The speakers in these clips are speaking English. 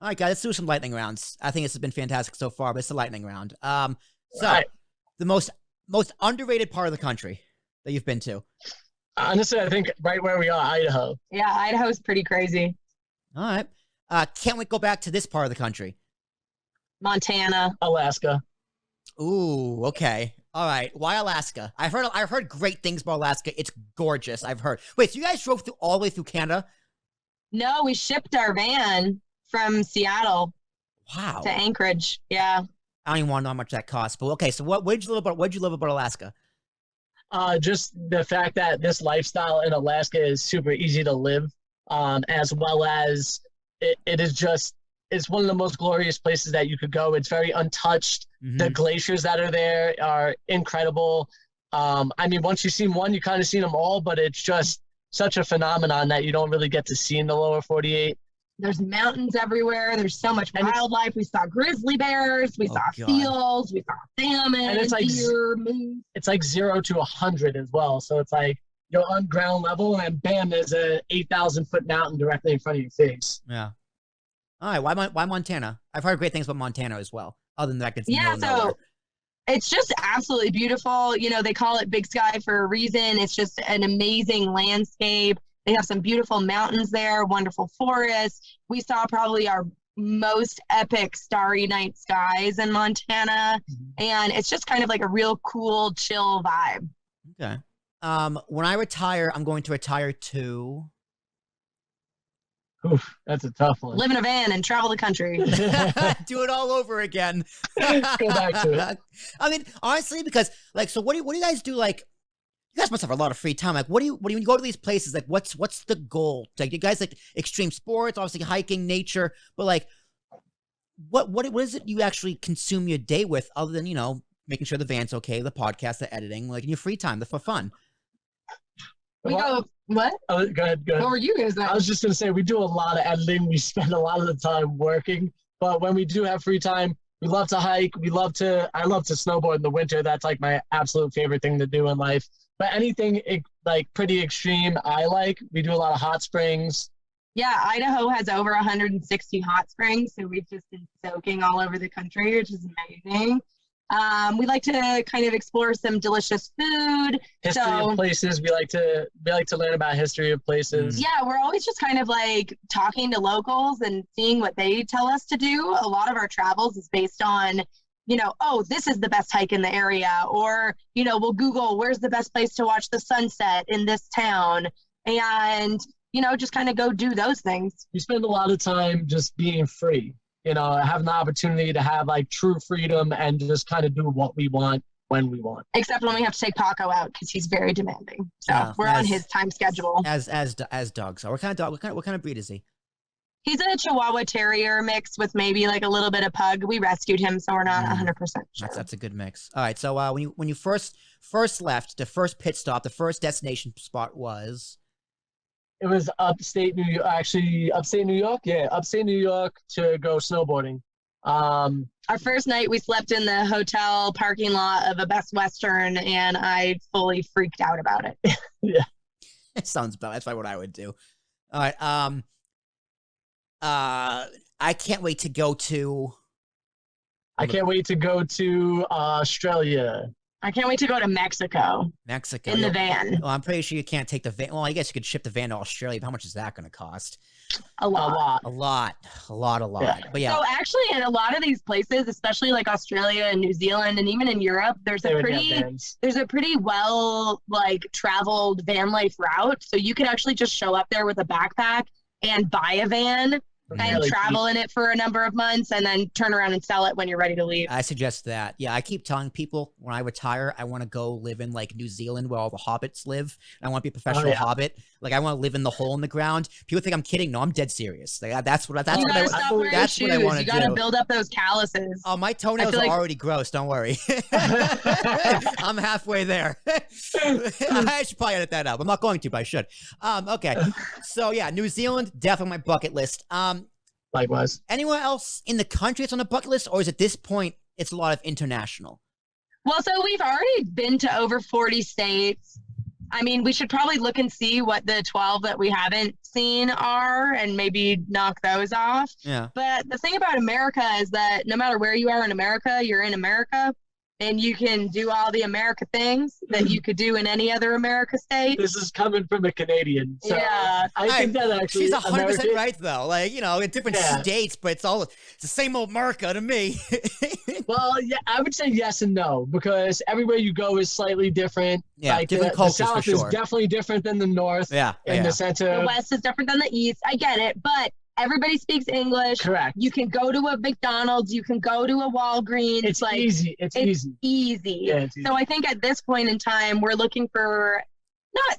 All right, guys, let's do some lightning rounds. I think this has been fantastic so far, but it's a lightning round. So right. the most underrated part of the country that you've been to? Honestly, I think right where we are, Idaho. Yeah, Idaho's pretty crazy. All right. Can't wait to go back to this part of the country. Montana. Alaska. Ooh, okay. All right. Why Alaska? I've heard great things about Alaska. It's gorgeous. I've heard. Wait, so you guys drove all the way through Canada? No, we shipped our van from Seattle Wow. to Anchorage. Yeah. I don't even want to know how much that costs. But okay, so what did you love about Alaska? Just the fact that this lifestyle in Alaska is super easy to live, as well as it's one of the most glorious places that you could go. It's very untouched. Mm-hmm. The glaciers that are there are incredible. I mean, once you've seen one, you kind of seen them all, but it's just such a phenomenon that you don't really get to see in the lower 48. There's mountains everywhere. There's so much wildlife. We saw grizzly bears. We saw seals. We saw salmon. And it's like deer, moose. It's like 0 to 100 as well. So it's like you're on ground level, and then bam, there's a 8,000-foot mountain directly in front of your face. Yeah. All right. Why Montana? I've heard great things about Montana as well. Other than that, it's just absolutely beautiful. You know, they call it Big Sky for a reason. It's just an amazing landscape. They have some beautiful mountains there, wonderful forests. We saw probably our most epic starry night skies in Montana. Mm-hmm. And it's just kind of like a real cool, chill vibe. Okay. When I retire, I'm going to retire to... Oof, that's a tough one. Live in a van and travel the country. Do it all over again. Go back to it. I mean, honestly, because so what do you guys do? Like, you guys must have a lot of free time. Like, when you go to these places, like, what's the goal? Like, you guys like extreme sports, obviously hiking, nature, but like, what is it you actually consume your day with, other than making sure the van's okay, the podcast, the editing, like in your free time, for fun? What? Oh, go ahead. What were you guys doing? I was just going to say, we do a lot of editing. We spend a lot of the time working. But when we do have free time, we love to hike. I love to snowboard in the winter. That's like my absolute favorite thing to do in life. But anything like pretty extreme, I like. We do a lot of hot springs. Yeah, Idaho has over 160 hot springs. So we've just been soaking all over the country, which is amazing. We like to kind of explore some delicious food. History of places. We like to learn about history of places. Yeah, we're always just kind of like talking to locals and seeing what they tell us to do. A lot of our travels is based on, this is the best hike in the area, or, we'll Google where's the best place to watch the sunset in this town, and, just kind of go do those things. We spend a lot of time just being free. Having the opportunity to have like true freedom and just kind of do what we want when we want. Except when we have to take Paco out because he's very demanding. So we're on his time schedule. As dogs. So what kind of breed is he? He's a Chihuahua Terrier mix with maybe like a little bit of pug. We rescued him, so we're not 100% sure. That's a good mix. All right. So when you first left, the first pit stop, the first destination spot was. It was upstate New York. Actually, upstate New York. Yeah, upstate New York to go snowboarding. Our first night, we slept in the hotel parking lot of a Best Western, and I fully freaked out about it. Yeah, it sounds bad. That's probably what I would do. All right. I can't wait to go to. I can't wait to go to Australia. I can't wait to go to Mexico. In the van. Well, I'm pretty sure you can't take the van. Well, I guess you could ship the van to Australia, but how much is that going to cost? A lot. Yeah. But yeah. So actually, in a lot of these places, especially like Australia and New Zealand, and even in Europe, there's a pretty well traveled van life route. So you could actually just show up there with a backpack and buy a van. And travel in it for a number of months and then turn around and sell it when you're ready to leave. I suggest that. Yeah, I keep telling people when I retire, I want to go live in like New Zealand where all the hobbits live. I want to be a professional hobbit. Like I want to live in the hole in the ground. People think I'm kidding. No, I'm dead serious. Like, that's what I want to do. You got to build up those calluses. Oh, my toenails are already gross. Don't worry. I'm halfway there. I should probably edit that out. I'm not going to, but I should. Okay. So yeah, New Zealand, definitely my bucket list. Likewise. Anywhere else in the country that's on the bucket list, or is at this point it's a lot of international? Well, so we've already been to over 40 states. I mean, we should probably look and see what the 12 that we haven't seen are and maybe knock those off. Yeah. But the thing about America is that no matter where you are in America, you're in America and you can do all the America things that you could do in any other America state. This is coming from a Canadian. So Yeah. I think that actually She's 100% American- right, though. Like, you know, in different Yeah. states, but it's the same old America to me. Well, yeah, I would say yes and no, because everywhere you go is slightly different. Yeah, like different the cultures South for is sure. definitely different than the North Yeah. in the sense The of West is different than the East. I get it, but everybody speaks English. correct. You can go to a McDonald's. You can go to a Walgreens. It's like easy. It's easy. easy. Yeah, it's easy. So I think at this point in time, we're looking for not,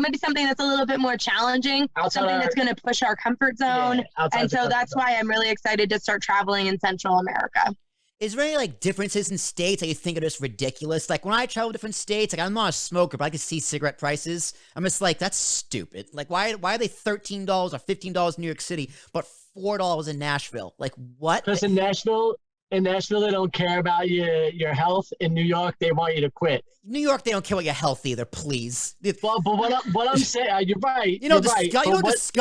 maybe something that's a little bit more challenging, Outside something our- that's going to push our comfort zone. Yeah, outside And the so comfort that's zone. why I'm really excited to start traveling in Central America. Is there any like differences in states that you think are just ridiculous? Like when I travel to different states, like I'm not a smoker, but I can see cigarette prices. I'm just like, that's stupid. Like why are they $13 or $15 in New York City, but $4 in Nashville? Like what? Because in Nashville, they don't care about your health. In New York, they want you to quit. New York, they don't care about your health either. Please. Well, but what I'm saying, you're right. You know, you're right.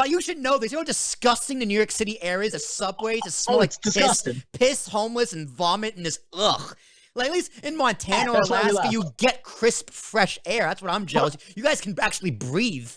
you should know this. You know how disgusting the New York City areas, the subways, just smell Oh, like it's disgusting. piss, homeless, and vomit, and just ugh. Like at least in Montana or That's why we Alaska, left. you get crisp, fresh air. That's what I'm jealous. You guys can actually breathe.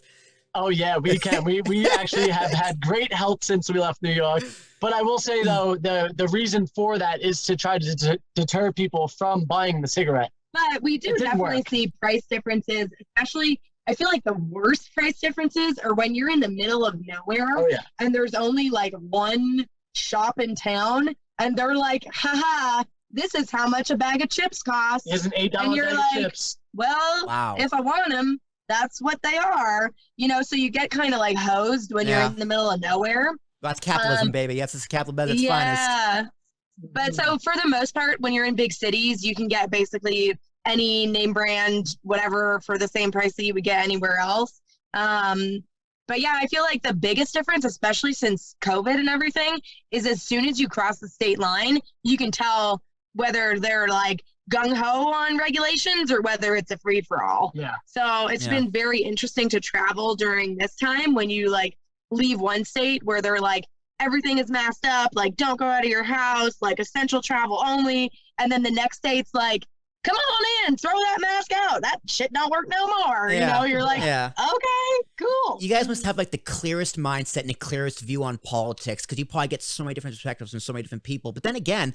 Oh yeah, we can. We actually have had great health since we left New York. But I will say though, the reason for that is to try to deter people from buying the cigarette. But we do It didn't definitely work. see price differences, especially I feel like the worst price differences are when you're in the middle of nowhere Oh yeah. and there's only like one shop in town and they're like, haha, this is how much a bag of chips costs. Here's an $8 And you're bag of like- chips. Well, Wow. if I want them, that's what they are. So you get kind of like hosed when Yeah. you're in the middle of nowhere. That's capitalism, baby. Yes, it's capitalism at its finest. Yeah. But so for the most part, when you're in big cities, you can get basically any name brand, whatever, for the same price that you would get anywhere else. But yeah, I feel like the biggest difference, especially since COVID and everything, is as soon as you cross the state line, you can tell whether they're like gung-ho on regulations or whether it's a free-for-all. Yeah. So it's Yeah. been very interesting to travel during this time when you like leave one state where they're like, everything is masked up, like don't go out of your house, like essential travel only. And then the next state's like, come on in, throw that mask out. That shit don't work no more. Yeah. You're like, Yeah. okay, cool. You guys must have like the clearest mindset and the clearest view on politics because you probably get so many different perspectives from so many different people. But then again,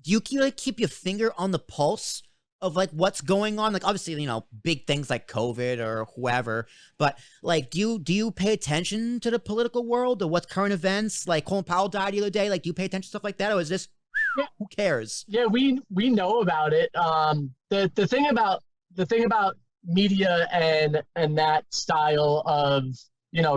do you keep your finger on the pulse of like what's going on? Like obviously, big things like COVID or whoever, but like do you pay attention to the political world or what's current events? Like Colin Powell died the other day. Like do you pay attention to stuff like that, or is this who cares? Yeah, we know about it. The thing about media and that style of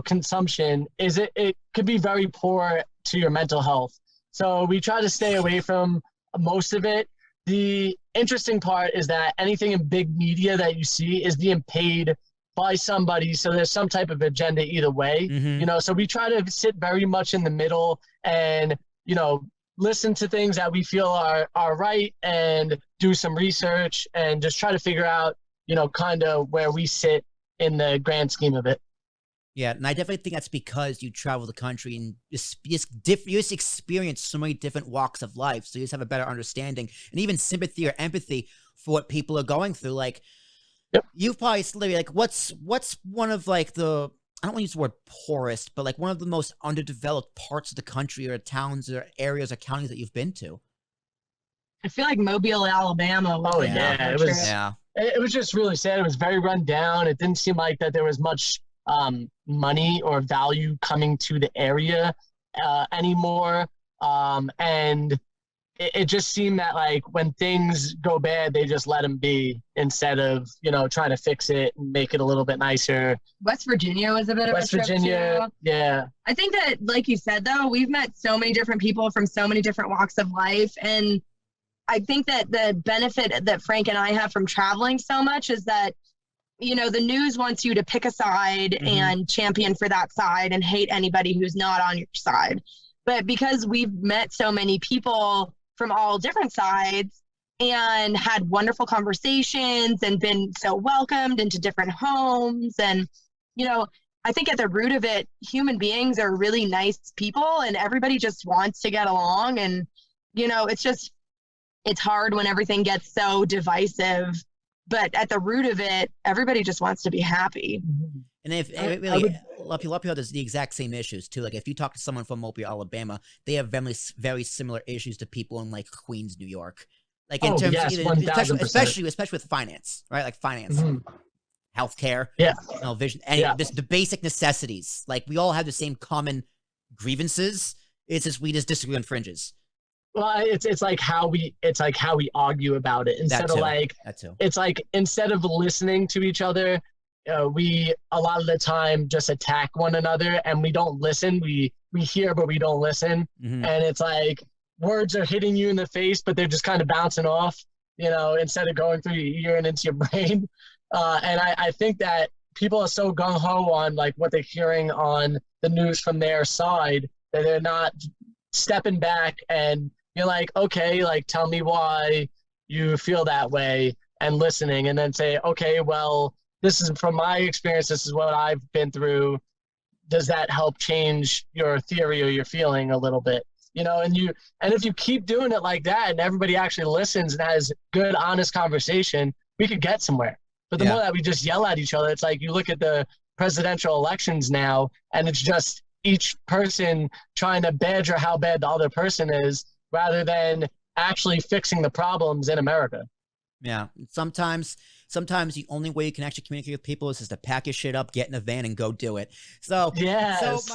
consumption is it could be very poor to your mental health. So we try to stay away from most of it. The interesting part is that anything in big media that you see is being paid by somebody, so there's some type of agenda either way. Mhm. So we try to sit very much in the middle and listen to things that we feel are right and do some research and just try to figure out kind of where we sit in the grand scheme of it. Yeah, and I definitely think that's because you travel the country and you just experience so many different walks of life, so you just have a better understanding and even sympathy or empathy for what people are going through. Like, Yep. you've probably like what's one of like the, I don't want to use the word poorest, but like one of the most underdeveloped parts of the country or towns or areas or counties that you've been to. I feel like Mobile, Alabama. Oh, was yeah, a it trip. was- Yeah, It was just really sad. It was very run down. It didn't seem like that there was much money or value coming to the area anymore. And it just seemed that like when things go bad, they just let them be instead of, trying to fix it and make it a little bit nicer. West Virginia was a bit West of a trip Virginia, too. yeah. I think that, like you said, though, we've met so many different people from so many different walks of life. And I think that the benefit that Frank and I have from traveling so much is that, the news wants you to pick a side Mhm. and champion for that side and hate anybody who's not on your side. But because we've met so many people from all different sides, and had wonderful conversations and been so welcomed into different homes. And, you know, I think at the root of it, human beings are really nice people and everybody just wants to get along. And, you know, it's hard when everything gets so divisive, but at the root of it, everybody just wants to be happy. And if really, a lot of people have the exact same issues too. Like if you talk to someone from Mobile, Alabama, they have very similar issues to people in like Queens, New York. Like in terms of, especially with finance, right? Like finance, healthcare, vision, and the basic necessities. Like we all have the same common grievances. It's just we just disagree on fringes. Well, it's like how we argue about it instead of like it's like instead of listening to each other, we a lot of the time just attack one another and we don't listen. We hear but we don't listen, and it's like words are hitting you in the face, but they're just kind of bouncing off, you know, instead of going through your ear and into your brain. And I think that people are so gung-ho on like what they're hearing on the news from their side that they're not stepping back and you're like, okay, like tell me why you feel that way, and listening, and then say, okay, well, this is from my experience, this is what I've been through. Does that help change your theory or your feeling a little bit? You know, and if you keep doing it like that and everybody actually listens and has good, honest conversation, we could get somewhere. But the more that we just yell at each other, it's like you look at the presidential elections now and it's just each person trying to badger how bad the other person is rather than actually fixing the problems in America. Yeah. Sometimes the only way you can actually communicate with people is just to pack your shit up, get in a van and go do it. So, yes.